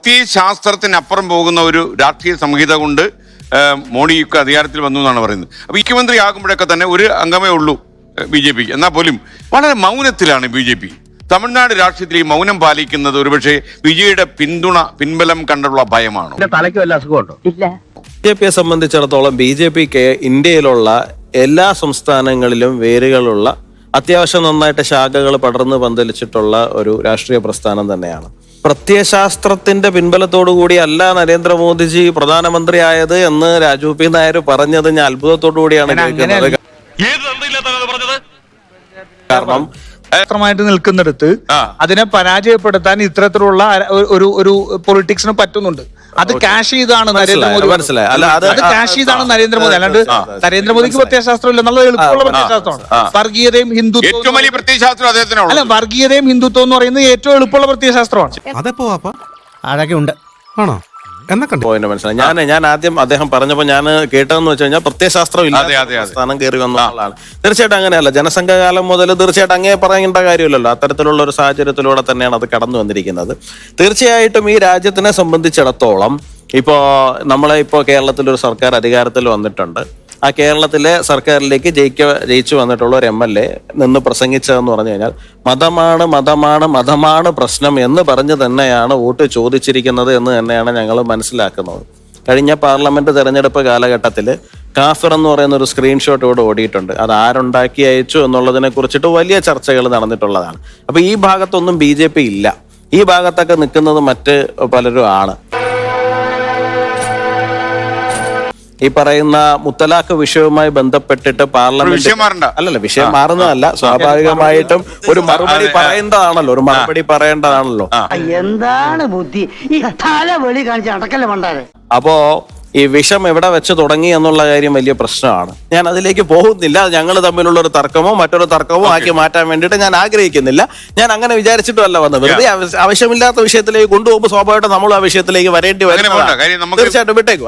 പ്രത്യയശാസ്ത്രത്തിനപ്പുറം പോകുന്ന ഒരു രാഷ്ട്രീയ സംഹിത കൊണ്ട് മോഡിയൊക്കെ അധികാരത്തിൽ വന്നു എന്നാണ് പറയുന്നത്. അപ്പോൾ മുഖ്യമന്ത്രി ആകുമ്പോഴൊക്കെ തന്നെ ഒരു അംഗമേ ഉള്ളൂ BJP. എന്നാൽ പോലും വളരെ മൗനത്തിലാണ് BJP. തമിഴ്നാട് രാഷ്ട്രീയത്തിൽ ഈ മൗനം പാലിക്കുന്നത് ഒരുപക്ഷെ വിജയുടെ പിൻബലം കണ്ടുള്ള ഭയമാണോ? തലയ്ക്ക് വല്ല അസുഖമുണ്ടോ? ഇല്ല. BJPയെ സംബന്ധിച്ചിടത്തോളം BJPക്ക് ഇന്ത്യയിലുള്ള എല്ലാ സംസ്ഥാനങ്ങളിലും വേരുകളുള്ള അത്യാവശ്യം നന്നായിട്ട് ശാഖകൾ പടർന്ന് പന്തലിച്ചിട്ടുള്ള ഒരു രാഷ്ട്രീയ പ്രസ്ഥാനം തന്നെയാണ്. പ്രത്യയശാസ്ത്രത്തിന്റെ പിൻബലത്തോടു കൂടിയല്ല നരേന്ദ്രമോദിജി പ്രധാനമന്ത്രിയായത് എന്ന് രാജു പി നായർ പറഞ്ഞത് ഞാൻ അത്ഭുതത്തോടു കൂടിയാണ് കേൾക്കുന്നത്. കാരണം ായിട്ട് നിൽക്കുന്നിടത്ത് അതിനെ പരാജയപ്പെടുത്താൻ ഇത്തരത്തിലുള്ള ഒരു പൊളിറ്റിക്സിന് പറ്റുന്നുണ്ട്. അത് ക്യാഷ് ചെയ്താണ് നരേന്ദ്രമോദി. മനസ്സിലായി. അത് ക്യാഷ് ചെയ്താണ് നരേന്ദ്രമോദി. അല്ലാണ്ട് നരേന്ദ്രമോദിക്ക് പ്രത്യയശാസ്ത്രം ഇല്ല എന്നുള്ളത് എളുപ്പമുള്ള പ്രത്യയശാസ്ത്രമാണ്. വർഗീയതയും ഹിന്ദുത്വം അല്ല, വർഗീയതയും ഹിന്ദുത്വം എന്ന് പറയുന്നത് ഏറ്റവും എളുപ്പമുള്ള പ്രത്യയശാസ്ത്രമാണ്. അതൊക്കെ ഉണ്ട്. ആണോ? മനസ്സിലായി. ഞാൻ ആദ്യം അദ്ദേഹം പറഞ്ഞപ്പോൾ ഞാൻ കേട്ടതെന്ന് വെച്ച് കഴിഞ്ഞാൽ പ്രത്യയശാസ്ത്രം ഇല്ല സ്ഥാനം കയറി വന്ന ആളാണ്. തീർച്ചയായിട്ടും അങ്ങനെയല്ല. ജനസംഘകാലം മുതൽ തീർച്ചയായിട്ടും അങ്ങേ പറയേണ്ട കാര്യമില്ലല്ലോ. അത്തരത്തിലുള്ള ഒരു സാഹചര്യത്തിലൂടെ തന്നെയാണ് അത് കടന്നു വന്നിരിക്കുന്നത്. തീർച്ചയായിട്ടും ഈ രാജ്യത്തിനെ സംബന്ധിച്ചിടത്തോളം ഇപ്പോൾ നമ്മളെ ഇപ്പോൾ കേരളത്തിലൊരു സർക്കാർ അധികാരത്തിൽ വന്നിട്ടുണ്ട്. ആ കേരളത്തിലെ സർക്കാരിലേക്ക് ജയിച്ചു വന്നിട്ടുള്ള ഒരു MLA നിന്ന് പ്രസംഗിച്ചതെന്ന് പറഞ്ഞു കഴിഞ്ഞാൽ മതമാണ് പ്രശ്നം എന്ന് പറഞ്ഞ് തന്നെയാണ് വോട്ട് ചോദിച്ചിരിക്കുന്നത് എന്ന് തന്നെയാണ് ഞങ്ങൾ മനസ്സിലാക്കുന്നത്. കഴിഞ്ഞ പാർലമെന്റ് തെരഞ്ഞെടുപ്പ് കാലഘട്ടത്തിൽ കാഫിർ എന്ന് പറയുന്ന ഒരു സ്ക്രീൻഷോട്ട് ഇവിടെ ഓടിയിട്ടുണ്ട്. അത് ആരുണ്ടാക്കി അയച്ചു എന്നുള്ളതിനെ കുറിച്ചിട്ട് വലിയ ചർച്ചകൾ നടന്നിട്ടുള്ളതാണ്. അപ്പൊ ഈ ഭാഗത്തൊന്നും BJP ഇല്ല. ഈ ഭാഗത്തൊക്കെ നിൽക്കുന്നത് മറ്റ് പലരും ആണ്. ഈ പറയുന്ന മുത്തലാഖ് വിഷയവുമായി ബന്ധപ്പെട്ടിട്ട് പാർലമെന്റ് വിഷയം മാറുന്നതല്ല, സ്വാഭാവികമായിട്ടും ഒരു മറുപടി പറയേണ്ടതാണല്ലോ. എന്താണ് ബുദ്ധി ഈ തല വെളി കാണിച്ച് അടക്കല്ലേ മണ്ടാരെ. അപ്പോ ഈ വിഷം എവിടെ വെച്ച് തുടങ്ങി എന്നുള്ള കാര്യം വലിയ പ്രശ്നമാണ്. ഞാൻ അതിലേക്ക് പോകുന്നില്ല. ഞങ്ങൾ തമ്മിലുള്ള ഒരു തർക്കമോ മറ്റൊരു തർക്കമോ ആക്കി മാറ്റാൻ വേണ്ടിയിട്ട് ഞാൻ ആഗ്രഹിക്കുന്നില്ല. ഞാൻ അങ്ങനെ വിചാരിച്ചിട്ടുമല്ല വന്നത്. വെറുതെ ആവശ്യമില്ലാത്ത വിഷയത്തിലേക്ക് കൊണ്ടുപോകുമ്പോൾ സ്വാഭാവികമായിട്ടും നമ്മൾ ആ വിഷയത്തിലേക്ക് വരേണ്ടി വരും. തീർച്ചയായിട്ടും വിട്ടേക്കും.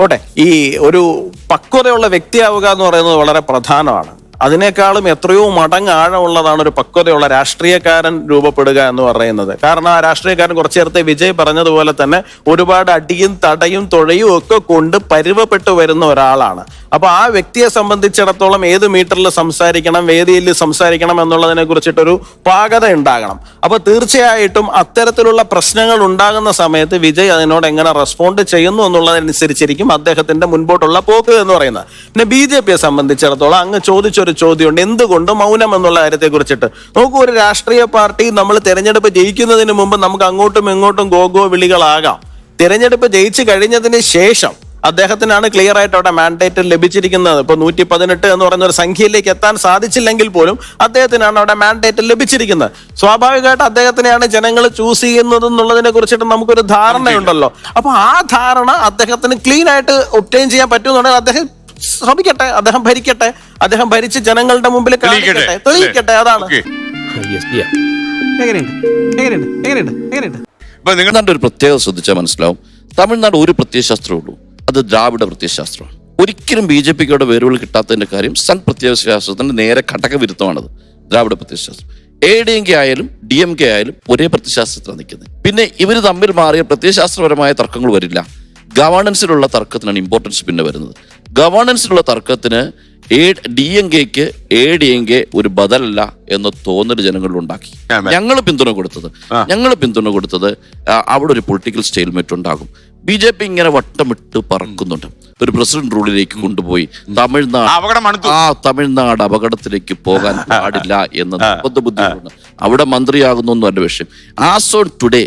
ഓട്ടെ. ഈ ഒരു പക്വതയുള്ള വ്യക്തിയാവുക എന്ന് പറയുന്നത് വളരെ പ്രധാനമാണ്. അതിനേക്കാളും എത്രയോ മടങ്ങ് ആഴമുള്ളതാണ് ഒരു പക്വതയുള്ള രാഷ്ട്രീയക്കാരൻ രൂപപ്പെടുക എന്ന് പറയുന്നത്. കാരണം ആ രാഷ്ട്രീയക്കാരൻ കുറച്ചു നേരത്തെ വിജയ് പറഞ്ഞതുപോലെ തന്നെ ഒരുപാട് അടിയും തടയും തുഴയും ഒക്കെ കൊണ്ട് പരുവപ്പെട്ടു വരുന്ന ഒരാളാണ്. അപ്പൊ ആ വ്യക്തിയെ സംബന്ധിച്ചിടത്തോളം ഏത് മീറ്ററിൽ സംസാരിക്കണം, വേദിയിൽ സംസാരിക്കണം എന്നുള്ളതിനെ കുറിച്ചിട്ടൊരു പാകത ഉണ്ടാകണം. അപ്പൊ തീർച്ചയായിട്ടും അത്തരത്തിലുള്ള പ്രശ്നങ്ങൾ ഉണ്ടാകുന്ന സമയത്ത് വിജയ് അതിനോട് എങ്ങനെ റെസ്പോണ്ട് ചെയ്യുന്നു എന്നുള്ളതനുസരിച്ചിരിക്കും അദ്ദേഹത്തിന്റെ മുൻപോട്ടുള്ള പോക്ക് എന്ന് പറയുന്നത്. പിന്നെ BJPയെ സംബന്ധിച്ചിടത്തോളം അങ്ങ് ചോദിച്ചൊരു ചോദ്യമുണ്ട്, എന്തുകൊണ്ട് മൗനം എന്നുള്ള കാര്യത്തെ കുറിച്ചിട്ട്. നോക്കൂ, ഒരു രാഷ്ട്രീയ പാർട്ടി നമ്മൾ തെരഞ്ഞെടുപ്പ് ജയിക്കുന്നതിന് മുമ്പ് നമുക്ക് അങ്ങോട്ടും ഇങ്ങോട്ടും ഗോഗോ വിളികളാകാം. തെരഞ്ഞെടുപ്പ് ജയിച്ചു കഴിഞ്ഞതിന് ശേഷം അദ്ദേഹത്തിനാണ് ക്ലിയർ ആയിട്ട് അവിടെ മാൻഡേറ്റ് ലഭിച്ചിരിക്കുന്നത്. ഇപ്പൊ 118 എന്ന് പറയുന്ന ഒരു സംഖ്യയിലേക്ക് എത്താൻ സാധിച്ചില്ലെങ്കിൽ പോലും അദ്ദേഹത്തിനാണ് അവിടെ മാൻഡേറ്റ് ലഭിച്ചിരിക്കുന്നത്. സ്വാഭാവികമായിട്ട് അദ്ദേഹത്തിനെയാണ് ജനങ്ങൾ ചൂസ് ചെയ്യുന്നത് എന്നുള്ളതിനെ കുറിച്ചിട്ട് നമുക്കൊരു ധാരണയുണ്ടല്ലോ. അപ്പൊ ആ ധാരണ അദ്ദേഹത്തിന് ക്ലീൻ ആയിട്ട് ഒബ്റ്റെയിൻ ചെയ്യാൻ പറ്റുമെന്നുണ്ടെങ്കിൽ അദ്ദേഹം ശ്രമിക്കട്ടെ, അദ്ദേഹം ഭരിക്കട്ടെ, അദ്ദേഹം ഭരിച്ച് ജനങ്ങളുടെ മുമ്പിൽ തെളിയിക്കട്ടെ. അതാണ്. തമിഴ്നാട് ഒരു പ്രത്യേകത ശ്രദ്ധിച്ചാൽ മനസ്സിലാവും. തമിഴ്നാട് ഒരു പ്രത്യയശാസ്ത്രമേ, അത് ദ്രാവിഡ പ്രത്യയശാസ്ത്രമാണ്. ഒരിക്കലും BJPക്ക് വേരുകൾ കിട്ടാത്തതിന്റെ കാര്യം സൺ പ്രത്യയശാസ്ത്രത്തിന്റെ നേരെ ഘടകവിരുദ്ധമാണത്. ദ്രാവിഡ പ്രത്യയശാസ്ത്രം ADMK ആയാലും DMK ആയാലും ഒരേ പ്രത്യയശാസ്ത്രത്തിലാണ് നിൽക്കുന്നത്. പിന്നെ ഇവർ തമ്മിൽ മാറിയ പ്രത്യയശാസ്ത്രപരമായ തർക്കങ്ങൾ വരില്ല. ഗവേണൻസിലുള്ള തർക്കത്തിനാണ് ഇമ്പോർട്ടൻസ് പിന്നെ വരുന്നത്. ഗവേണൻസിലുള്ള തർക്കത്തിന് DMKക്ക് ADMK ഒരു ബദലല്ല എന്ന തോന്നൽ ജനങ്ങളിൽ ഉണ്ടാക്കി. ഞങ്ങൾ പിന്തുണ കൊടുത്തത് അവിടെ ഒരു പൊളിറ്റിക്കൽ സ്റ്റേൽമേറ്റ് ഉണ്ടാകും. BJP ഇങ്ങനെ വട്ടമിട്ട് പറക്കുന്നുണ്ട്. ഒരു പ്രസിഡന്റ് റൂളിലേക്ക് കൊണ്ടുപോയി തമിഴ്നാട് അപകടത്തിലേക്ക് പോകാൻ പാടില്ല എന്ന നിർബന്ധ ബുദ്ധിമുട്ടുണ്ട്. അവിടെ മന്ത്രിയാകുന്നൊന്നും അല്ല വിഷയം. As on today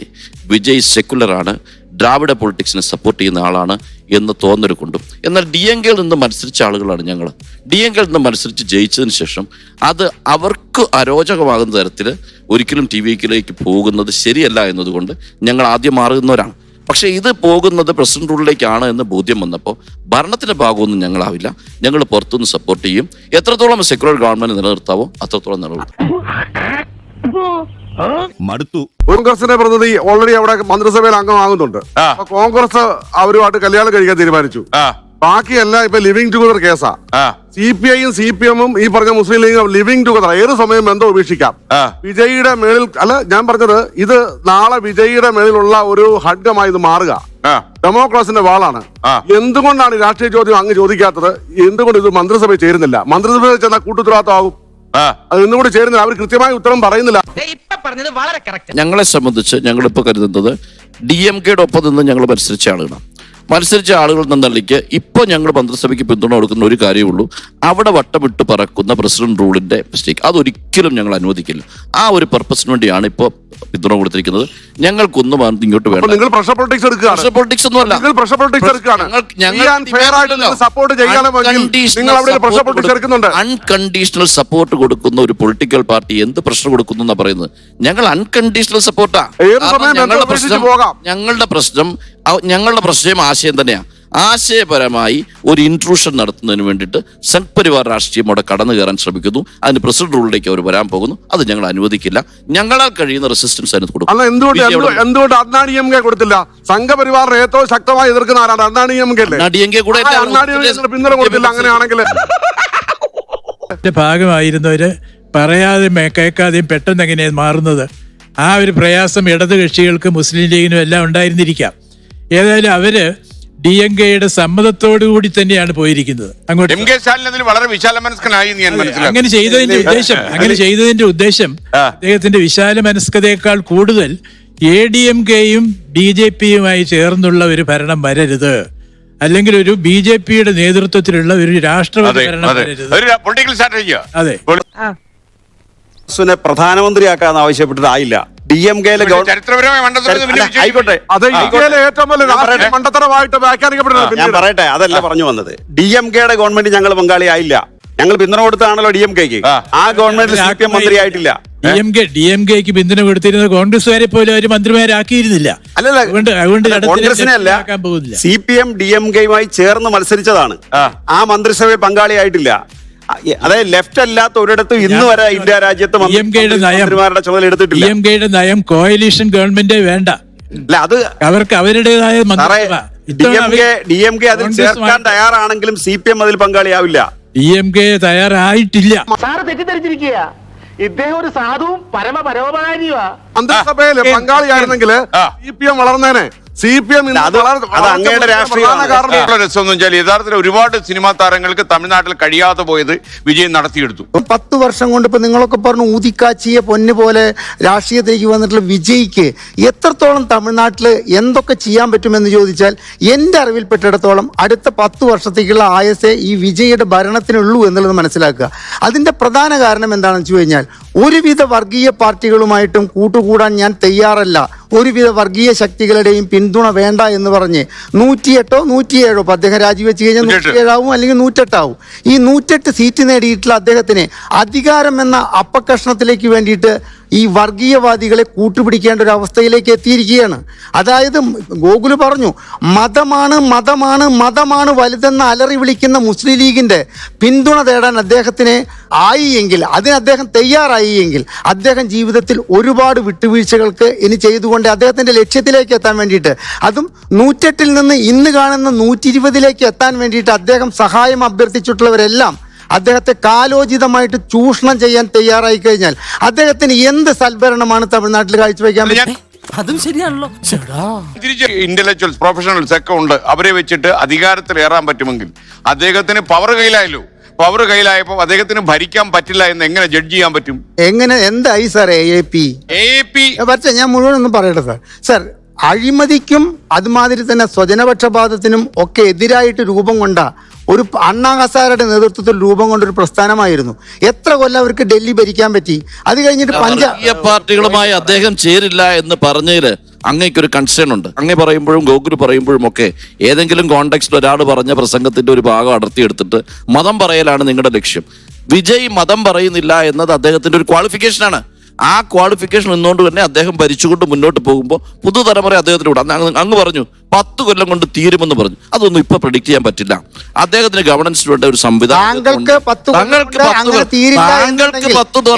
Vijay secular ആണ്, ദ്രാവിഡ പൊളിറ്റിക്സിനെ സപ്പോർട്ട് ചെയ്യുന്ന ആളാണ് എന്ന് തോന്നൽ കൊണ്ടും. എന്നാൽ DMKയിൽ നിന്ന് മത്സരിച്ച ആളുകളാണ് ഞങ്ങൾ. DMKയിൽ നിന്ന് മത്സരിച്ച് ജയിച്ചതിന് ശേഷം അത് അവർക്ക് അരോചകമാകുന്ന തരത്തിൽ ഒരിക്കലും TVക്കിലേക്ക് പോകുന്നത് ശരിയല്ല എന്നതുകൊണ്ട് ഞങ്ങൾ ആദ്യം മാറുന്നവരാണ്. പക്ഷെ ഇത് പോകുന്നത് പ്രസിഡന്റ് റൂളിലേക്കാണ് എന്ന് ബോധ്യം വന്നപ്പോൾ ഭരണത്തിന്റെ ഭാഗമൊന്നും ഞങ്ങളാവില്ല. ഞങ്ങൾ പുറത്തുനിന്ന് സപ്പോർട്ട് ചെയ്യും. എത്രത്തോളം സെക്യുലർ ഗവൺമെന്റ് നിലനിർത്താവോ അത്രത്തോളം നിലനിർത്തും. കോൺഗ്രസിന്റെ പ്രതിനിധി ഓൾറെഡി അവിടെ മന്ത്രിസഭയിൽ അംഗമാകുന്നുണ്ട്. അപ്പൊ കോൺഗ്രസ് അവരുമായിട്ട് കല്യാണം കഴിക്കാൻ തീരുമാനിച്ചു. ബാക്കിയെല്ലാം ഇപ്പൊ ലിവിംഗ് ടുഗദർ കേസാ. CPI-യും CPM-ഉം ഈ പറഞ്ഞ മുസ്ലിം ലീഗും ലിവിങ് ടുഗദർ ഏത് സമയം ബന്ധം ഉപേക്ഷിക്കാം. വിജയിയുടെ മേളിൽ അല്ല, ഞാൻ പറഞ്ഞത് ഇത് നാളെ വിജയിയുടെ മേളിലുള്ള ഒരു ഖഡ്ഗമായി ഇത് മാറുക. ഡെമോക്രാസിന്റെ വാളാണ്. എന്തുകൊണ്ടാണ് ഈ രാഷ്ട്രീയ ചോദ്യം അങ്ങ് ചോദിക്കാത്തത്? എന്തുകൊണ്ട് ഇത് മന്ത്രിസഭയിൽ ചേരുന്നില്ല? മന്ത്രിസഭയിൽ ചെന്നാൽ കൂട്ടുത്തരവാദിത്തമാകും. അത് ഇന്നുകൂടി ചേരുന്നില്ല. അവർ കൃത്യമായ ഉത്തരം പറയുന്നില്ല. ഞങ്ങളെ സംബന്ധിച്ച് ഞങ്ങളിപ്പോൾ കരുതുന്നത് DMK-യുടെ ഒപ്പം നിന്ന് ഞങ്ങൾ മത്സരിച്ച ആളുകൾ എന്ന നിലയ്ക്ക് ഇപ്പോൾ ഞങ്ങൾ മന്ത്രിസഭയ്ക്ക് പിന്തുണ കൊടുക്കുന്ന ഒരു കാര്യമേ ഉള്ളൂ. അവിടെ വട്ടമിട്ട് പറക്കുന്ന പ്രസിഡന്റ് റൂളിന്റെ മിസ്റ്റേക്ക് അതൊരിക്കലും ഞങ്ങൾ അനുവദിക്കില്ല. ആ ഒരു പർപ്പസിന് വേണ്ടിയാണ് ഇപ്പോൾ പിന്തുണ കൊടുത്തിരിക്കുന്നത്. ഞങ്ങൾക്കൊന്നും ഇങ്ങോട്ട് വേണം. നിങ്ങൾ പ്രഷർ പൊളിറ്റിക്സ് എടുക്കുകയാണ്. പ്രഷർ പൊളിറ്റിക്സ് ഒന്നുമല്ല. നിങ്ങൾ പ്രഷർ പൊളിറ്റിക്സ് എടുക്കുകയാണ്. സപ്പോർട്ട് നിങ്ങൾ അവിടെ പ്രഷർ പൊളിറ്റിക്സ് എടുക്കുന്നുണ്ട്. അൺകണ്ടീഷണൽ സപ്പോർട്ട് കൊടുക്കുന്ന ഒരു പൊളിറ്റിക്കൽ പാർട്ടി എന്ത് പ്രഷർ കൊടുക്കുന്നു എന്നാ പറയുന്നത്? ഞങ്ങൾ അൺകണ്ടീഷണൽ സപ്പോർട്ടാ. ഞങ്ങളുടെ പ്രശ്നം ആശയം തന്നെയാണ്. ആശയപരമായി ഒരു ഇൻട്രൂഷൻ നടത്തുന്നതിന് വേണ്ടിയിട്ട് സംഘ് പരിവാർ രാഷ്ട്രീയം അവിടെ കടന്നു കയറാൻ ശ്രമിക്കുന്നു. അതിന് പ്രസിഡന്റ് റൂളിലേക്ക് അവർ വരാൻ പോകുന്നു. അത് ഞങ്ങൾ അനുവദിക്കില്ല. ഞങ്ങളാൽ കഴിയുന്ന റെസിസ്റ്റൻസ് അതിന് കൊടുക്കും. എന്തുകൊണ്ട് അണ്ണാ DMK കൊടുത്തില്ല? സംഘപരിവാറിനെ ഏറ്റവും ശക്തമായി എതിർക്കുന്ന ആരാണ്? അണ്ണാ DMK കൂടെ പിന്തുണ കൊടുത്തില്ല. അങ്ങനെയാണെങ്കിൽ ഭാഗമായിരുന്നവര് പറയാതെ കേൾക്കാതെയും പെട്ടെന്ന് എങ്ങനെയാണ് മാറുന്നത്? ആ ഒരു പ്രയാസം ഇടത് കക്ഷികൾക്ക് മുസ്ലിം ലീഗിനും എല്ലാം ഉണ്ടായിരുന്നിരിക്കാം. ഏതായാലും അവര് DMK-യുടെ സമ്മതത്തോടു കൂടി തന്നെയാണ് പോയിരിക്കുന്നത് അങ്ങോട്ട്. വളരെ വിശാല മനസ്കനായി അങ്ങനെ ചെയ്തതിന്റെ ഉദ്ദേശം അദ്ദേഹത്തിന്റെ വിശാല മനസ്കതയേക്കാൾ കൂടുതൽ ADMK-യും BJP-യുമായി ചേർന്നുള്ള ഒരു ഭരണം വരരുത്, അല്ലെങ്കിൽ ഒരു BJP-യുടെ നേതൃത്വത്തിലുള്ള ഒരു രാഷ്ട്രപതി ഭരണം വരരുത്. അതെ, പ്രധാനമന്ത്രിയാക്കാൻ ആവശ്യപ്പെട്ടിട്ടായില്ല. DMK-യിലെ ആയിക്കോട്ടെ, ഞാൻ പറയട്ടെ, അതല്ല പറഞ്ഞു വന്നത്. DMK-യുടെ ഗവൺമെന്റ് ഞങ്ങൾ പങ്കാളിയായില്ല. ഞങ്ങൾ പിന്തുണ കൊടുത്താണല്ലോ DMK-ക്ക്. ആ ഗവൺമെന്റ് CPM മന്ത്രിയായിട്ടില്ല. DMK-ക്ക് പിന്തുണ കൊടുത്തിരുന്നത് കോൺഗ്രസ്സുകാരെ പോലും അവർ മന്ത്രിമാരാക്കിയിരുന്നില്ല. കോൺഗ്രസിനെ അല്ല, CPM DMK-യുമായി ചേർന്ന് മത്സരിച്ചതാണ്. ആ മന്ത്രിസഭയിൽ പങ്കാളിയായിട്ടില്ല. അതായത് ലെഫ്റ്റ് അല്ലാത്ത ഒരിടത്തും ഇന്ന് വരെ ഇന്ത്യ രാജ്യത്ത് മന്ത്രിമാരുടെ ചുമതല എടുത്തിട്ടില്ല. DMK-യുടെ നയം കോയലീഷൻ ഗവൺമെന്റ് വേണ്ട. അല്ല, അത് അവർക്ക് അവരുടേതായ DMK അതിൽ ചേർക്കാൻ തയ്യാറാണെങ്കിലും CPM അതിൽ പങ്കാളിയാവില്ല. DMK തയ്യാറായിട്ടില്ല. സാറ് തെറ്റിദ്ധരിച്ചിരിക്കുക. ഇദ്ദേഹം ഒരു സാധുവും പരമപരോപകാരിയുമാ. മന്ത്രിസഭയിൽ പങ്കാളിയായിരുന്നെങ്കിൽ CPM വളർന്നേനെ. CPM യഥാർത്ഥത്തിൽ ഒരുപാട് സിനിമാ താരങ്ങൾക്ക് തമിഴ്നാട്ടിൽ കഴിയാതെ പോയത് വിജയം നടത്തിയെടുത്തു. 10 വർഷം കൊണ്ട് ഇപ്പൊ നിങ്ങളൊക്കെ പറഞ്ഞു ഊതിക്കാച്ചിയെ പൊന്നു പോലെ രാഷ്ട്രീയത്തിലേക്ക് വന്നിട്ടുള്ള വിജയിക്ക് എത്രത്തോളം തമിഴ്നാട്ടിൽ എന്തൊക്കെ ചെയ്യാൻ പറ്റുമെന്ന് ചോദിച്ചാൽ എന്റെ അറിവിൽപ്പെട്ടിടത്തോളം അടുത്ത 10 വർഷത്തേക്കുള്ള ആയസേ ഈ വിജയുടെ ഭരണത്തിനുള്ളൂ എന്നുള്ളത് മനസ്സിലാക്കുക. അതിന്റെ പ്രധാന കാരണം എന്താണെന്ന് വെച്ച് കഴിഞ്ഞാൽ ഒരുവിധ വർഗീയ പാർട്ടികളുമായിട്ടും കൂട്ടുകൂടാൻ ഞാൻ തയ്യാറല്ല, ഒരുവിധ വർഗീയ ശക്തികളുടെയും പിന്തുണ വേണ്ട എന്ന് പറഞ്ഞ് 108 107 ഇപ്പൊ അദ്ദേഹം രാജിവെച്ച് കഴിഞ്ഞാൽ 107 ആവും, അല്ലെങ്കിൽ 108 ആവും. ഈ 108 സീറ്റ് നേടിയിട്ടുള്ള അദ്ദേഹത്തിന് അധികാരം എന്ന അപ്പക്കഷ്ണത്തിലേക്ക് വേണ്ടിയിട്ട് ഈ വർഗീയവാദികളെ കൂട്ടുപിടിക്കേണ്ട ഒരു അവസ്ഥയിലേക്ക് എത്തിയിരിക്കുകയാണ്. അതായത് ഗോകുല് പറഞ്ഞു, മതമാണ് മതമാണ് മതമാണ് വലുതെന്ന് അലറി വിളിക്കുന്ന മുസ്ലിം ലീഗിന്റെ പിന്തുണ തേടാൻ അദ്ദേഹത്തിന് ആയി എങ്കിൽ, അതിന് അദ്ദേഹം തയ്യാറായി എങ്കിൽ, അദ്ദേഹം ജീവിതത്തിൽ ഒരുപാട് വിട്ടുവീഴ്ചകൾക്ക് ഇനി ചെയ്തുകൊണ്ട് അദ്ദേഹത്തിന്റെ ലക്ഷ്യത്തിലേക്ക് എത്താൻ വേണ്ടിയിട്ട്, അതും 108-ൽ നിന്ന് ഇന്ന് കാണുന്ന 120-ലേക്ക് എത്താൻ വേണ്ടിയിട്ട് അദ്ദേഹം സഹായം അഭ്യർത്ഥിച്ചിട്ടുള്ളവരെല്ലാം അദ്ദേഹത്തെ കാലോചിതമായിട്ട് ചൂഷണം ചെയ്യാൻ തയ്യാറായി കഴിഞ്ഞാൽ അദ്ദേഹത്തിന് എന്ത് സൽഭരണമാണ് തമിഴ്നാട്ടിൽ കാഴ്ചവെക്കാൻ പറ്റും? അതും ശരിയാണല്ലോ. തിരിച്ച് ഇന്റലക്ച്വൽസ് പ്രൊഫഷണൽസ് ഒക്കെ ഉണ്ട്, അവരെ വെച്ചിട്ട് അധികാരത്തിൽ ഏറാൻ പറ്റുമെങ്കിൽ അദ്ദേഹത്തിന് പവർ കയ്യിലായല്ലോ. പവർ കയ്യിലായപ്പോൾ അദ്ദേഹത്തിന് ഭരിക്കാൻ പറ്റില്ല എന്ന് എങ്ങനെ ജഡ്ജ് ചെയ്യാൻ പറ്റും? എങ്ങനെ എന്തായി സാർ AAP ഞാൻ മുഴുവൻ ഒന്നും പറയട്ടെ സാർ. അഴിമതിക്കും അതുമാതിരി തന്നെ സ്വജനപക്ഷപാതത്തിനും ഒക്കെ എതിരായിട്ട് രൂപം കൊണ്ട ഒരു അണ്ണാ ഹസാരയുടെ നേതൃത്വത്തിൽ രൂപം കൊണ്ടൊരു പ്രസ്ഥാനമായിരുന്നു. എത്ര കൊല്ലം അവർക്ക് ഡൽഹി ഭരിക്കാൻ പറ്റി? അത് കഴിഞ്ഞിട്ട് പാർട്ടികളുമായി അദ്ദേഹം ചേരില്ല എന്ന് പറഞ്ഞതില് അങ്ങേക്കൊരു കൺസേൺ ഉണ്ട്. അങ്ങേ പറയുമ്പോഴും ഗോകുൽ പറയുമ്പോഴും ഒക്കെ ഏതെങ്കിലും കോണ്ടെക്സ്റ്റിൽ ഒരാൾ പറഞ്ഞ പ്രസംഗത്തിന്റെ ഒരു ഭാഗം അടർത്തിയെടുത്തിട്ട് മതം പറയലാണ് നിങ്ങളുടെ ലക്ഷ്യം. വിജയ് മതം പറയുന്നില്ല എന്നത് അദ്ദേഹത്തിന്റെ ഒരു ക്വാളിഫിക്കേഷനാണ്. ആ ക്വാളിഫിക്കേഷൻ നിന്നുകൊണ്ട് തന്നെ അദ്ദേഹം ഭരിച്ചുകൊണ്ട് മുന്നോട്ട് പോകുമ്പോൾ പുതുതലമുറ അദ്ദേഹത്തിലൂടെ അങ്ങ് പറഞ്ഞു 10 കൊല്ലം കൊണ്ട് തീരുമെന്ന് പറഞ്ഞു. അതൊന്നും ഇപ്പൊ പ്രെഡിക്റ്റ് ചെയ്യാൻ പറ്റില്ല. അദ്ദേഹത്തിന് ഗവർണൻസിന് വേണ്ട ഒരു സംവിധാനം താങ്കൾക്ക് 10 അങ്ങനെ തീരില്ല എന്നുണ്ടെങ്കിൽ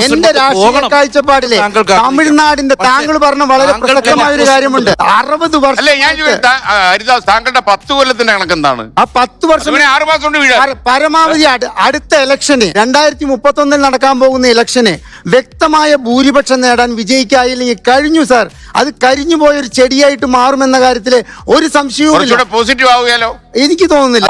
എന്റെ രാഷ്ട്രീയ കാഴ്ചപ്പാടിലെ തമിഴ്നാടിന്റെ താങ്കൾ പറഞ്ഞ വളരെ പ്രസക്തമായ ഒരു കാര്യമുണ്ട്. 60 വർഷം അല്ലേ ഞാൻ ഹരിദാസ്, താങ്കളുടെ 10 കൊല്ലത്തിന്റെ കണക്ക് എന്താണ്? ആ 10 വർഷം 6 മാസം കൊണ്ട് വീഴാൻ പരമാവധി അടുത്ത ഇലക്ഷന് 2031 നടക്കാൻ പോകുന്ന ഇലക്ഷന് വ്യക്തമായ ഭൂരിപക്ഷം നേടാൻ വിജയിക്കായില്ലെങ്കിൽ കഴിഞ്ഞു സാർ. അത് കരിഞ്ഞു പോയൊരു ചെടിയായിട്ട് മാറുമെന്ന കാര്യത്തില് ഒരു സംശയവും പോസിറ്റീവ് ആവുകയാലോ എനിക്ക് തോന്നുന്നില്ല.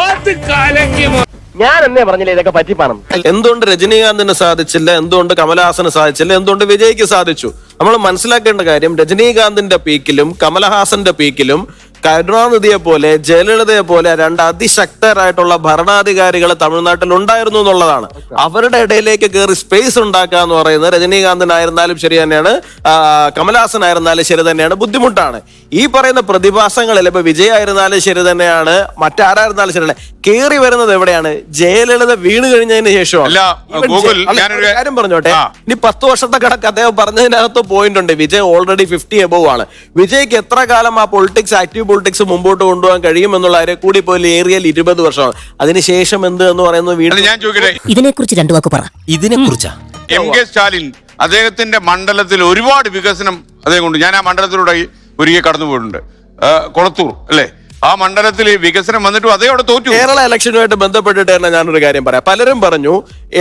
ഞാൻ എന്നേ പറഞ്ഞില്ലേ ഇതൊക്കെ പറ്റിപ്പാണം. എന്തുകൊണ്ട് രജനീകാന്തിന് സാധിച്ചില്ല, എന്തുകൊണ്ട് കമലഹാസന് സാധിച്ചില്ല, എന്തുകൊണ്ട് വിജയ്ക്ക് സാധിച്ചു? നമ്മൾ മനസ്സിലാക്കേണ്ട കാര്യം, രജനീകാന്തിന്റെ പീക്കിലും കമലഹാസന്റെ പീക്കിലും കരുണാനിധിയെ പോലെ ജയലളിതയെ പോലെ 2 അതിശക്തരായിട്ടുള്ള ഭരണാധികാരികൾ തമിഴ്നാട്ടിൽ ഉണ്ടായിരുന്നു എന്നുള്ളതാണ്. അവരുടെ ഇടയിലേക്ക് കയറി സ്പേസ് ഉണ്ടാക്കുക എന്ന് പറയുന്നത് രജനീകാന്തിനായിരുന്നാലും ശരി തന്നെയാണ്, കമലഹാസനായിരുന്നാലും ശരി തന്നെയാണ്, ബുദ്ധിമുട്ടാണ്. ഈ പറയുന്ന പ്രതിഭാസങ്ങളിൽ ഇപ്പൊ വിജയ് ആയിരുന്നാലും ശരി തന്നെയാണ്, മറ്റാരായിരുന്നാലും ശരി, കയറി വരുന്നത് എവിടെയാണ്? ജയലളിത വീണ് കഴിഞ്ഞതിന് ശേഷമാണ്. കാര്യം പറഞ്ഞോട്ടെ, ഇനി 10 വർഷത്തെ കണക്ക് അദ്ദേഹം പറഞ്ഞതിനകത്ത് പോയിന്റ് ഉണ്ട്. വിജയ് ഓൾറെഡി 50 എബോവ് ആണ്. വിജയ്ക്ക് എത്ര കാലം ആ പൊളിറ്റിക്സ്, ആക്റ്റീവ് പൊളിറ്റിക്സ് മുമ്പോട്ട് കൊണ്ടുപോകാൻ കഴിയുമെന്നുള്ള കൂടി പോയി ഏറിയൽ 20 വർഷമാണ്. അതിനുശേഷം എന്ത് എന്ന് പറയുന്നത് വീണ്ടും ഞാൻ ചോദിക്കട്ടെ, ഇതിനെക്കുറിച്ച് 2 വാക്ക് പറ. ഇതിനെക്കുറിച്ചാ MK സ്റ്റാലിൻ അദ്ദേഹത്തിന്റെ മണ്ഡലത്തിൽ ഒരുപാട് വികസനം അദ്ദേഹം കൊണ്ട്, ഞാൻ ആ മണ്ഡലത്തിലൂടെ ഒരിക്കൽ കടന്നു പോയിട്ടുണ്ട്, കൊളത്തൂർ അല്ലേ, ആ മണ്ഡലത്തിൽ വികസനം വന്നിട്ടും അതേ അവിടെ തോറ്റു. കേരള ഇലക്ഷനുമായിട്ട് ബന്ധപ്പെട്ടിട്ട് തന്നെ ഞാനൊരു കാര്യം പറയാം. പലരും പറഞ്ഞു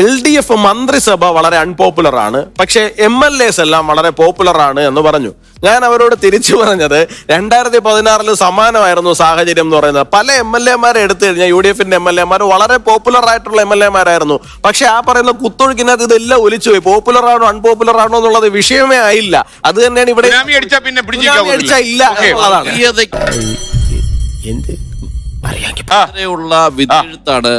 LDF മന്ത്രിസഭ വളരെ അൺപോപ്പുലർ ആണ്, പക്ഷെ MLAs എല്ലാം വളരെ പോപ്പുലർ ആണ് എന്ന് പറഞ്ഞു. ഞാൻ അവരോട് തിരിച്ചു പറഞ്ഞത് 2016 സമാനമായിരുന്നു സാഹചര്യം എന്ന് പറയുന്നത്. പല MLA-മാരെ എടുത്തു കഴിഞ്ഞാൽ UDF-ന്റെ MLA-മാർ വളരെ പോപ്പുലർ ആയിട്ടുള്ള MLA-മാരായിരുന്നു. പക്ഷെ ആ പറയുന്ന കുത്തൊഴുക്കിനകത്ത് ഇതെല്ലാം ഒലിച്ചുപോയി. പോപ്പുലർ ആണോ അൺപോപ്പുലർ ആണോ എന്നുള്ളത് വിഷയമേ ആയില്ല. അത് തന്നെയാണ് ഇവിടെ ഇല്ല എന്നുള്ളതാണ്. ഉള്ള വിധിയെഴുത്താണ്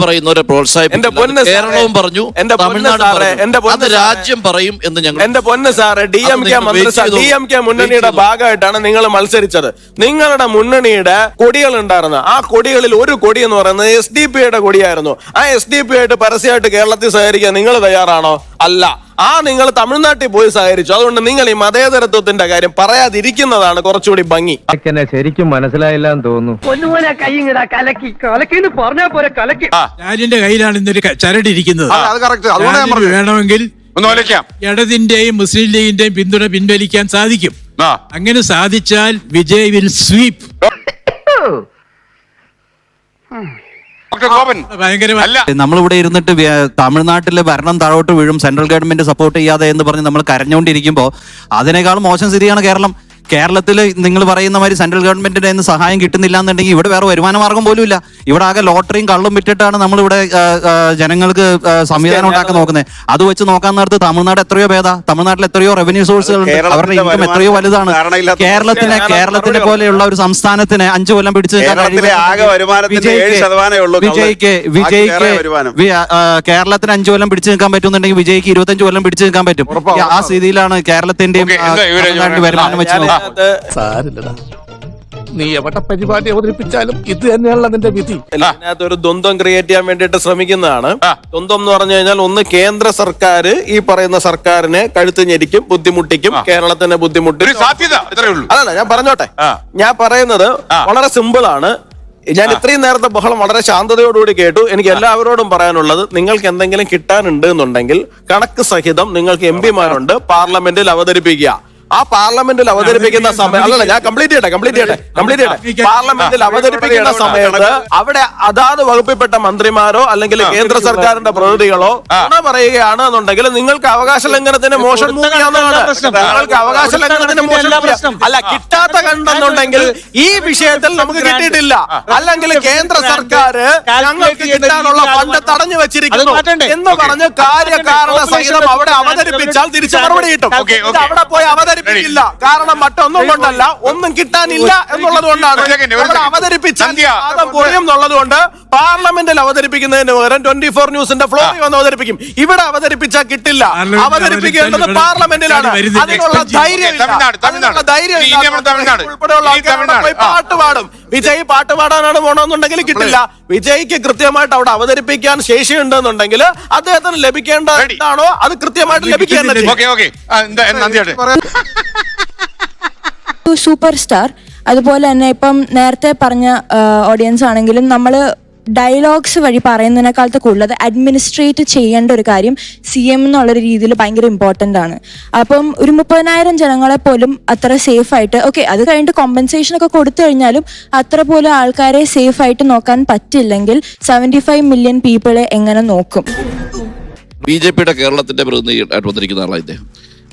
പറയുന്നവരെ പ്രോത്സാഹിപ്പിക്കുന്നത്. കേരളവും പറഞ്ഞു, തമിഴ്നാട് രാജ്യം പറയും എന്ന് ഞങ്ങൾ. എന്റെ പൊന്ന് സാറ്, DMK മുന്നണിയുടെ ഭാഗമായിട്ടാണ് നിങ്ങൾ മത്സരിച്ചത്. നിങ്ങളുടെ മുന്നണിയുടെ കൊടികൾ ഉണ്ടായിരുന്നു. ആ കൊടികളിൽ ഒരു കൊടി എന്ന് പറയുന്നത് SDP-യുടെ കൊടിയായിരുന്നു. ആ SDP ആയിട്ട് പരസ്യമായിട്ട് കേരളത്തിൽ സഹകരിക്കാൻ നിങ്ങൾ തയ്യാറാണോ? അല്ല. നിങ്ങൾ തമിഴ്നാട്ടിൽ പോയി സഹകരിച്ചു. അതുകൊണ്ട് നിങ്ങൾ ഈ മതേതരത്വത്തിന്റെ കാര്യം പറയാതിരിക്കുന്നതാണ് കുറച്ചുകൂടി ഭംഗി. ശരിക്കും മനസ്സിലായില്ല എന്ന് തോന്നുന്നു. സ്റ്റാലിന്റെ കയ്യിലാണ് ഇന്നൊരു ചരടിരിക്കുന്നത്. വേണമെങ്കിൽ ഇടതിന്റെയും മുസ്ലിം ലീഗിന്റെയും പിന്തുണ പിൻവലിക്കാൻ സാധിക്കും. അങ്ങനെ സാധിച്ചാൽ വിജയ് വിൽ സ്വീപ്. നമ്മളിവിടെ ഇരുന്നിട്ട് തമിഴ്നാട്ടിലെ ഭരണം താഴോട്ട് വീഴും, സെൻട്രൽ ഗവൺമെന്റ് സപ്പോർട്ട് ചെയ്യാതെ എന്ന് പറഞ്ഞ് നമ്മൾ കരഞ്ഞുകൊണ്ടിരിക്കുമ്പോൾ അതിനേക്കാൾ മോശം സ്ഥിതിയാണ് കേരളം. കേരളത്തിൽ നിങ്ങൾ പറയുന്ന മാതിരി സെൻട്രൽ ഗവൺമെന്റിന്റെ നിന്ന് സഹായം കിട്ടുന്നില്ല എന്നുണ്ടെങ്കിൽ ഇവിടെ വേറെ വരുമാന മാർഗം പോലും ഇല്ല. ഇവിടെ ആകെ ലോട്ടറിയും കള്ളും വിറ്റിട്ടാണ് നമ്മളിവിടെ ജനങ്ങൾക്ക് സംവിധാനം ഉണ്ടാക്കാൻ നോക്കുന്നത്. അത് വെച്ച് നോക്കാൻ നേരത്ത് തമിഴ്നാട് എത്രയോ ഭേദ. തമിഴ്നാട്ടിൽ എത്രയോ റവന്യൂ സോഴ്സുകൾ ഉണ്ട്, അവരുടെ ഇൻകം എത്രയോ വലുതാണ്. കേരളത്തിനെ പോലെയുള്ള ഒരു സംസ്ഥാനത്തിന് 5 കൊല്ലം പിടിച്ച് കേരളത്തിന് 5 കൊല്ലം പിടിച്ചു നിൽക്കാൻ പറ്റുന്നുണ്ടെങ്കിൽ വിജയ്ക്ക് 25 കൊല്ലം പിടിച്ചു നിൽക്കാൻ പറ്റും. ആ സ്ഥിതിയിലാണ് കേരളത്തിന്റെയും വരുമാനം വെച്ച്. നീ എവിടെ പരിപാടി അവതരിപ്പിച്ചാലും ഇത് തന്നെയാണല്ലോ അതിന്റെ വിധി. ഇതിനകത്ത് ഒരു ദ്വന്ദ്വം ക്രിയേറ്റ് ചെയ്യാൻ വേണ്ടിയിട്ട് ശ്രമിക്കുന്നതാണ്. ദ്വന്ദ്വം എന്ന് പറഞ്ഞു കഴിഞ്ഞാൽ, ഒന്ന് കേന്ദ്ര സർക്കാർ ഈ പറയുന്ന സർക്കാരിനെ കഴുത്ത് ഞെരിക്കും, ബുദ്ധിമുട്ടിക്കും, കേരളത്തിന് ബുദ്ധിമുട്ടും സാധ്യത. അതല്ല ഞാൻ പറഞ്ഞോട്ടെ, ഞാൻ പറയുന്നത് വളരെ സിമ്പിൾ ആണ്. ഞാൻ ഇത്രയും നേരത്തെ ബഹളം വളരെ ശാന്തതയോടുകൂടി കേട്ടു. എനിക്ക് എല്ലാവരോടും പറയാനുള്ളത്, നിങ്ങൾക്ക് എന്തെങ്കിലും കിട്ടാനുണ്ട് എന്നുണ്ടെങ്കിൽ കണക്ക് സഹിതം നിങ്ങൾക്ക് MP-മാരുണ്ട്, പാർലമെന്റിൽ അവതരിപ്പിക്കുക. ആ പാർലമെന്റിൽ അവതരിപ്പിക്കുന്ന സമയം, അല്ലല്ല ഞാൻ കംപ്ലീറ്റ് ചെയ്യട്ടെ. പാർലമെന്റിൽ അവതരിപ്പിക്കുന്ന സമയത്ത് അവിടെ അതാത് വകുപ്പിൽപ്പെട്ട മന്ത്രിമാരോ അല്ലെങ്കിൽ കേന്ദ്ര സർക്കാരിന്റെ പ്രതിനിധികളോ പറയുകയാണ് എന്നുണ്ടെങ്കിൽ നിങ്ങൾക്ക് അവകാശ ലംഘനത്തിന് മോഷൻ നിങ്ങൾക്ക് അവകാശ ലംഘനത്തിന് മോഷൻ അല്ല കിട്ടാത്ത കണ്ടെന്നുണ്ടെങ്കിൽ ഈ വിഷയത്തിൽ നമുക്ക് കിട്ടിയിട്ടില്ല, അല്ലെങ്കിൽ കേന്ദ്ര സർക്കാർ ഞങ്ങൾക്ക് കിട്ടാനുള്ള ഫണ്ട് തടഞ്ഞു വെച്ചിരിക്കുന്നു എന്ന് പറഞ്ഞ് കാര്യകാരണ സഹിതം അവിടെ അവതരിപ്പിച്ചാൽ തിരിച്ചു മറുപടി കിട്ടും. അവിടെ പോയി അവതരിപ്പിക്കില്ല. കാരണം മറ്റൊന്നും കൊണ്ടല്ല, ഒന്നും കിട്ടാനില്ല എന്നുള്ളത് കൊണ്ടാണ്. അവതരിപ്പിച്ചാൽ എന്നുള്ളത് കൊണ്ട് പാർലമെന്റിൽ അവതരിപ്പിക്കുന്നതിന് പകരം 24 ന്യൂസിന്റെ ഫ്ലോറിൽ വന്ന് അവതരിപ്പിക്കും. ഇവിടെ അവതരിപ്പിച്ചാൽ കിട്ടില്ല. അവതരിപ്പിക്കേണ്ടത് പാർലമെന്റിലാണ്. അതിനുള്ള ധൈര്യം പാട്ട് പാടും. വിജയ് പാട്ട് പാടാനാണ് പോണമെന്നുണ്ടെങ്കിൽ കിട്ടില്ല. വിജയ്ക്ക് കൃത്യമായിട്ട് അവിടെ അവതരിപ്പിക്കാൻ ശേഷിയുണ്ടെന്നുണ്ടെങ്കിൽ അദ്ദേഹത്തിന് ലഭിക്കേണ്ടതാണോ അത് കൃത്യമായിട്ട് ലഭിക്കേണ്ടത്. സൂപ്പർ സ്റ്റാർ അതുപോലെ തന്നെ ഇപ്പം നേരത്തെ പറഞ്ഞ ഓഡിയൻസ് ആണെങ്കിലും നമ്മൾ ഡയലോഗ്സ് വഴി പറയുന്നതിനേക്കാളത്തെ കൂടുതൽ അഡ്മിനിസ്ട്രേറ്റ് ചെയ്യേണ്ട ഒരു കാര്യം CM എന്നുള്ളൊരു രീതിയിൽ ഭയങ്കര ഇമ്പോർട്ടൻ്റ് ആണ്. അപ്പം ഒരു 30,000 ജനങ്ങളെ പോലും അത്ര സേഫായിട്ട്, ഓക്കെ അത് കഴിഞ്ഞിട്ട് കോമ്പൻസേഷൻ ഒക്കെ കൊടുത്തു കഴിഞ്ഞാലും അത്ര പോലും ആൾക്കാരെ സേഫായിട്ട് നോക്കാൻ പറ്റില്ലെങ്കിൽ 75 മില്യൺ പീപ്പിളെ എങ്ങനെ നോക്കും? BJPയുടെ കേരളത്തിന്റെ പ്രതിനിധിയായിട്ട് വന്നിരിക്കുന്ന ആളാണ് ഇദ്ദേഹം.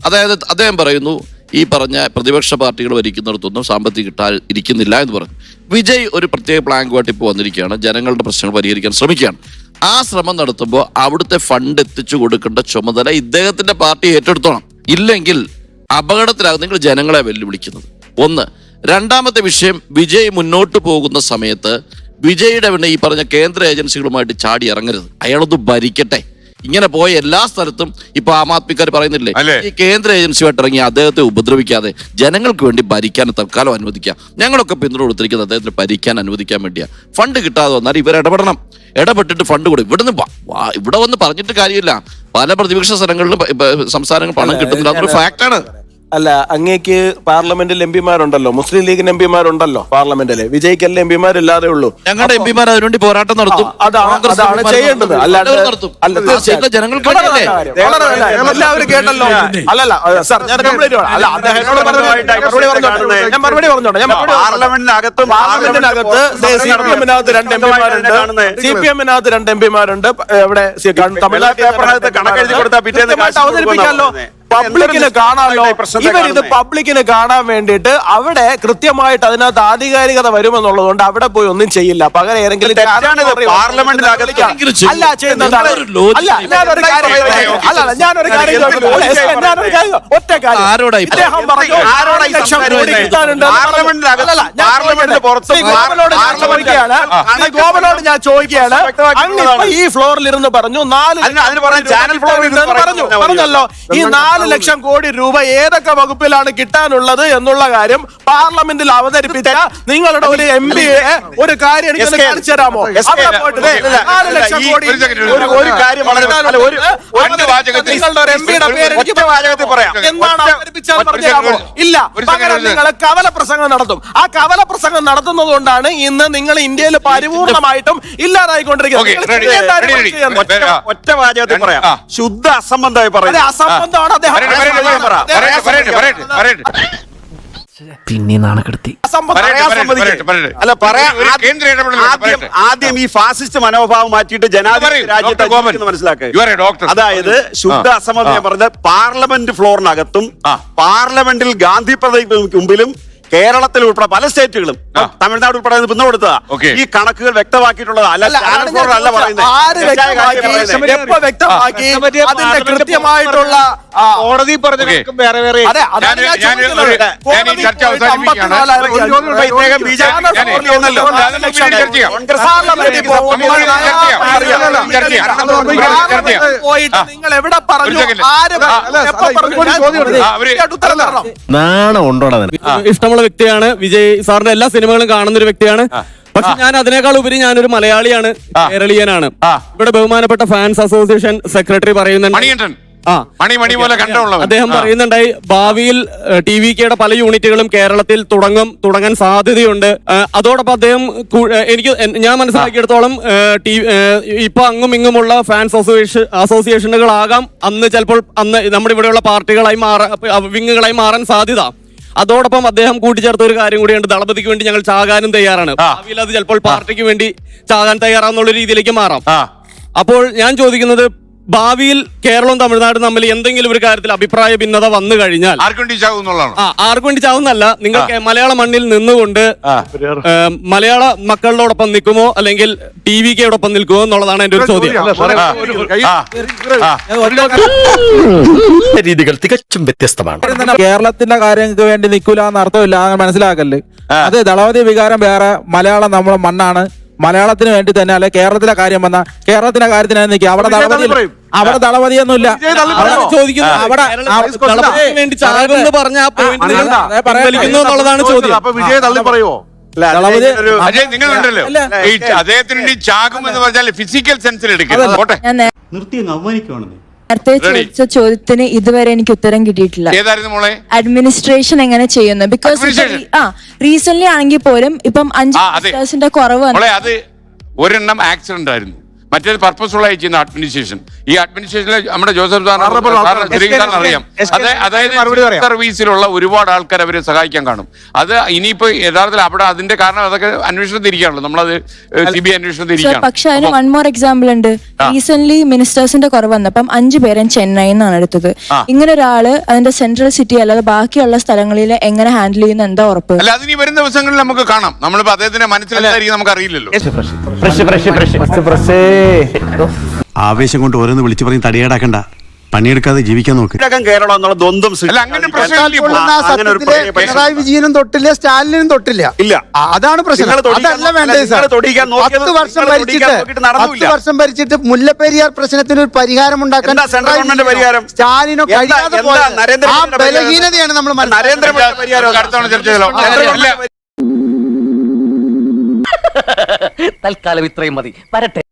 അതായത് അദ്ദേഹം പറയുന്നു ഈ പറഞ്ഞ പ്രതിപക്ഷ പാർട്ടികൾ ഭരിക്കുന്നിടത്തൊന്നും സാമ്പത്തികം ഇരിക്കുന്നില്ല എന്ന് പറഞ്ഞു. വിജയ് ഒരു പ്രത്യേക പ്ലാങ്കുമായിട്ട് ഇപ്പോൾ വന്നിരിക്കുകയാണ്, ജനങ്ങളുടെ പ്രശ്നങ്ങൾ പരിഹരിക്കാൻ ശ്രമിക്കുകയാണ്. ആ ശ്രമം നടത്തുമ്പോൾ അവിടുത്തെ ഫണ്ട് എത്തിച്ചു കൊടുക്കേണ്ട ചുമതല ഇദ്ദേഹത്തിന്റെ പാർട്ടി ഏറ്റെടുത്തോണം. ഇല്ലെങ്കിൽ അപകടത്തിലാകും നിങ്ങൾ ജനങ്ങളെ വെല്ലുവിളിക്കുന്നത്. ഒന്ന്. രണ്ടാമത്തെ വിഷയം, വിജയ് മുന്നോട്ട് പോകുന്ന സമയത്ത് വിജയുടെ ഈ പറഞ്ഞ കേന്ദ്ര ഏജൻസികളുമായിട്ട് ചാടി ഇറങ്ങരുത്. അയാളൊന്ന് ഭരിക്കട്ടെ. ഇങ്ങനെ പോയ എല്ലാ സ്ഥലത്തും ഇപ്പൊ ആം ആദ്മിക്കാർ പറയുന്നില്ലേ, ഈ കേന്ദ്ര ഏജൻസിയുമായിട്ട് ഇറങ്ങി അദ്ദേഹത്തെ ഉപദ്രവിക്കാതെ ജനങ്ങൾക്ക് വേണ്ടി ഭരിക്കാൻ തൽക്കാലം അനുവദിക്കാം. ഞങ്ങളൊക്കെ പിന്തുണ കൊടുത്തിരിക്കുന്നത് അദ്ദേഹത്തിന് ഭരിക്കാൻ അനുവദിക്കാൻ വേണ്ടിയാ. ഫണ്ട് കിട്ടാതെ വന്നാൽ ഇവർ ഇടപെടണം. ഇടപെട്ടിട്ട് ഫണ്ട് കൊടുക്കും. ഇവിടെ വന്ന് പറഞ്ഞിട്ട് കാര്യമില്ല. പല പ്രതിപക്ഷ സ്ഥലങ്ങളിലും സംസ്ഥാനങ്ങൾ പണം കിട്ടുന്നില്ല. അതൊരു ഫാക്ടാണ്. അല്ല, അങ്ങേക്ക് പാർലമെന്റിൽ എംപിമാരുണ്ടല്ലോ, മുസ്ലിം ലീഗിന് എംപിമാരുണ്ടല്ലോ പാർലമെന്റില്. വിജയ്ക്കല്ല എംപിമാരില്ലാതെ ഉള്ളൂ. ഞങ്ങളുടെ എംപിമാർ അതിനുവേണ്ടി പോരാട്ടം നടത്തും. അതാണ് ചെയ്യേണ്ടത്. എല്ലാവരും കേട്ടല്ലോ. അല്ലല്ല സാർ, ഞാൻ കംപ്ലീറ്റ് അല്ല ഞാൻ മറുപടി പറഞ്ഞോട്ടെ. പാർലമെന്റിനകത്ത് CPM-നകത്ത് 2 എംപിമാരുണ്ട്, CPM-നകത്ത് 2 എംപിമാരുണ്ട്. ഇവിടെ തമിഴ്നാട്ടിൽ കണക്കെഴുതി കൊടുത്താൽ പിറ്റേന്ന് അവതരിപ്പിക്കാമല്ലോ. പബ്ലിക്കിന് കാണാമല്ലോ. ഇവരിത് പബ്ലിക്കിന് കാണാൻ വേണ്ടിയിട്ട് അവിടെ കൃത്യമായിട്ട് അതിനകത്ത് ആധികാരികത വരുമെന്നുള്ളതുകൊണ്ട് അവിടെ പോയി ഒന്നും ചെയ്യില്ല. പകരം ഏതെങ്കിലും പാർലമെന്റിനകത്ത് അല്ല ചെയ്യുന്നത്. അല്ല, ഞാനൊരു കാര്യം ഒറ്റ കാര്യം ഇദ്ദേഹം പറഞ്ഞു 6 ലക്ഷം കോടി കിട്ടാനുണ്ട്. ഗോപനോട് ഞാൻ ചോദിക്കുകയാണ്, അങ്ങിപ്പോ ഈ ഫ്ലോറിൽ ഇരുന്ന് പറഞ്ഞു 4 പറഞ്ഞല്ലോ. ഈ 4 ലക്ഷം കോടി രൂപ ഏതൊക്കെ വകുപ്പിലാണ് കിട്ടാനുള്ളത് എന്നുള്ള കാര്യം പാർലമെന്റിൽ അവതരിപ്പിച്ച നിങ്ങളുടെ ഒരു MP ഒരു കാര്യം എനിക്ക് കാണിച്ചു തരാമോ? നിങ്ങളുടെ ഒരു MPയുടെ പേര് എന്നാണ് അവതരിപ്പിച്ചത് പറഞ്ഞുതരാമോ? ഇല്ല. പകരം നിങ്ങൾ കവല പ്രസംഗം നടത്തും. ആ കവല പ്രസംഗം നടത്തുന്നത് കൊണ്ടാണ് ഇന്ന് നിങ്ങൾ ഇന്ത്യയിൽ പരിപൂർണമായിട്ടും ഇല്ലാതായിക്കൊണ്ടിരിക്കുന്നത്. ഒറ്റ വാചകത്തിൽ പറയാം, ശുദ്ധ അസംബന്ധമായി പറയാം. അസംബന്ധമാണ് അദ്ദേഹം. പിന്നെ നാണക്കെടുത്തി. അല്ല, ആദ്യം ഈ ഫാസിസ്റ്റ് മനോഭാവം മാറ്റിയിട്ട് ജനാധിപത്യ രാജ്യത്ത് മനസ്സിലാക്കുക. അതായത് ശുദ്ധ അസംബന്ധം പറഞ്ഞത് പാർലമെന്റ് ഫ്ലോറിനകത്തും പാർലമെന്റിൽ ഗാന്ധി പ്രതിമയ്ക്ക് മുമ്പിലും കേരളത്തിൽ ഉൾപ്പെടെ പല സ്റ്റേറ്റുകളും, തമിഴ്നാട് ഉൾപ്പെടെ പിന്തുണ കൊടുത്തതാ. ഈ കണക്കുകൾ വ്യക്തമാക്കിയിട്ടുള്ളത് അല്ല പറയുന്നത്. അതിന്റെ കൃത്യമായിട്ടുള്ള കോടതി പറഞ്ഞ വേറെ വേറെ. നിങ്ങൾ എവിടെ പറഞ്ഞു? നാണം ഉണ്ടോടാ? ഇഷ്ടമുള്ള വ്യക്തിയാണ് വിജയ് സാറിന്റെ എല്ലാ സിനിമകളും കാണുന്ന ഒരു വ്യക്തിയാണ്. പക്ഷെ ഞാൻ അതിനേക്കാൾ ഉപരി ഞാനൊരു മലയാളിയാണ്, കേരളീയനാണ്. ഇവിടെ ബഹുമാനപ്പെട്ട ഫാൻസ് അസോസിയേഷൻ സെക്രട്ടറി പറയുന്നുണ്ട്, അദ്ദേഹം പറയുന്നുണ്ടായി ഭാവിയിൽ TVKയുടെ പല യൂണിറ്റുകളും കേരളത്തിൽ തുടങ്ങാൻ സാധ്യതയുണ്ട്. അതോടൊപ്പം അദ്ദേഹം ഞാൻ മനസ്സിലാക്കിയെടുത്തോളം ഇപ്പൊ അങ്ങും ഇങ്ങുമുള്ള ഫാൻസ് അസോസിയേഷനുകളാകാം ചിലപ്പോൾ നമ്മുടെ ഇവിടെയുള്ള പാർട്ടികളായി വിങ്ങുകളായി മാറാൻ സാധ്യത. അതോടൊപ്പം അദ്ദേഹം കൂട്ടിച്ചേർത്ത ഒരു കാര്യം കൂടിയുണ്ട്, ദളപതിക്ക് വേണ്ടി ഞങ്ങൾ ചാകാനും തയ്യാറാണ്. ഭാവിയിൽ അത് ചിലപ്പോൾ പാർട്ടിക്ക് വേണ്ടി ചാകാൻ തയ്യാറാവുന്നുള്ള രീതിയിലേക്ക് മാറാം. അപ്പോൾ ഞാൻ ചോദിക്കുന്നത്, ഭാവിയിൽ കേരളവും തമിഴ്നാടും തമ്മിൽ എന്തെങ്കിലും ഒരു കാര്യത്തിൽ അഭിപ്രായ ഭിന്നത വന്നു കഴിഞ്ഞാൽ ആർക്കും വേണ്ടി ചാവുന്നല്ല, നിങ്ങൾക്ക് മലയാള മണ്ണിൽ നിന്നുകൊണ്ട് മലയാള മക്കളോടൊപ്പം നിൽക്കുമോ അല്ലെങ്കിൽ TVKയോടൊപ്പം നിൽക്കുമോ എന്നുള്ളതാണ് എന്റെ ഒരു ചോദ്യം. രീതികൾ തികച്ചും വ്യത്യസ്തമാണ്. കേരളത്തിന്റെ കാര്യങ്ങൾക്ക് വേണ്ടി നിൽക്കൂല എന്ന് അർത്ഥമില്ല, മനസ്സിലാക്കല്ലേ. അത് ദളപതി വികാരം വേറെ, മലയാളം നമ്മുടെ മണ്ണാണ്. മലയാളത്തിന് വേണ്ടി തന്നെ അല്ലെ കേരളത്തിലെ കാര്യം വന്ന കേരളത്തിന്റെ കാര്യത്തിന് നിൽക്കുക. അവിടെ ദളപതിയൊന്നുമില്ല. ചോദിക്കുന്നു അവിടെ വേണ്ടി ചാകുമെന്ന് പറഞ്ഞ ആ പോയിന്റ് എന്നുള്ളതാണ് ചോദ്യം. അദ്ദേഹത്തിന് ചാകുമെന്ന് പറഞ്ഞാൽ ഫിസിക്കൽ സെൻസിൽ എടുക്കുന്നത്. നിർത്തി അവമാനിക്കുവാണെന്ന് നേരത്തെ ചോദിച്ച ചോദ്യത്തിന് ഇതുവരെ എനിക്ക് ഉത്തരം കിട്ടിയിട്ടില്ല. ഏതായിരുന്നു മോളെ? അഡ്മിനിസ്ട്രേഷൻ എങ്ങനെ ചെയ്യുന്നു? ബിക്കോസ് റീസെന്റ് ആണെങ്കിൽ പോലും ഇപ്പം 5% കുറവ് മോളെ, അത് ഒരെണ്ണം ആക്സിഡന്റ് ആയിരുന്നു, മറ്റേത് പർപ്പസ്ഫുൾ ആയി ചെയ്യുന്ന അഡ്മിനിസ്ട്രേഷൻ. ഈ അഡ്മിനിസ്ട്രേഷനിൽ നമ്മുടെ ജോസഫ് സാറിന് അറിയാം. അതായത് സർവീസിലുള്ള ഒരുപാട് ആൾക്കാർ അവരെ സഹായിക്കാൻ കാണും. അത് ഇനിയിപ്പോ യഥാർത്ഥത്തിൽ അവിടെ അതിന്റെ കാരണം അതൊക്കെ അന്വേഷണത്തിരിക്കുകയാണല്ലോ, നമ്മളത് CBI അന്വേഷണത്തിരിക്കുകയാണ്. പക്ഷെ അതിന് വൺ മോർ എക്സാമ്പിൾ ഉണ്ട്. റീസെന്റ് മിനിസ്റ്റേഴ്സിന്റെ കുറവ് വന്നപ്പം 5 പേരും ചെന്നൈ എന്നാണ് എടുത്തത്. ഇങ്ങനെ ഒരാള് അതിന്റെ സെൻട്രൽ സിറ്റി അല്ലാതെ ബാക്കിയുള്ള സ്ഥലങ്ങളിൽ എങ്ങനെ ഹാൻഡിൽ ചെയ്യുന്ന എന്താ ഉറപ്പ്? അല്ല, അതിന് വരുന്ന ദിവസങ്ങളിൽ നമുക്ക് കാണാം. നമ്മളിപ്പോ അദ്ദേഹത്തിന്റെ മനസ്സിലായിരിക്കും, നമുക്ക് അറിയില്ലല്ലോ. ആവേശം കൊണ്ട് ഓരോന്ന് വിളിച്ചു പറഞ്ഞ് തടിയേടാക്കണ്ട, പണിയെടുക്കാതെ ജീവിക്കാൻ നോക്ക്. കേരളം എന്നുള്ള ദ്വന്ദ്വം പിണറായി വിജയനും തൊട്ടില്ല, സ്റ്റാലിനും തൊട്ടില്ല. ഇല്ല, അതാണ് പ്രശ്നം. അതല്ല വേണ്ടത് സാർ. 10 വർഷം ഭരിച്ചിട്ട് മുല്ലപ്പെരിയാർ പ്രശ്നത്തിന് ഒരു പരിഹാരം ഉണ്ടാക്കാൻ സ്റ്റാലിനോ കഴിയാതെ പോയത് ആ ബലഹീനതയാണ് നമ്മൾ നരേന്ദ്രമോദി പരിഹാരം. തൽക്കാലം ഇത്രയും മതി. വരട്ടെ.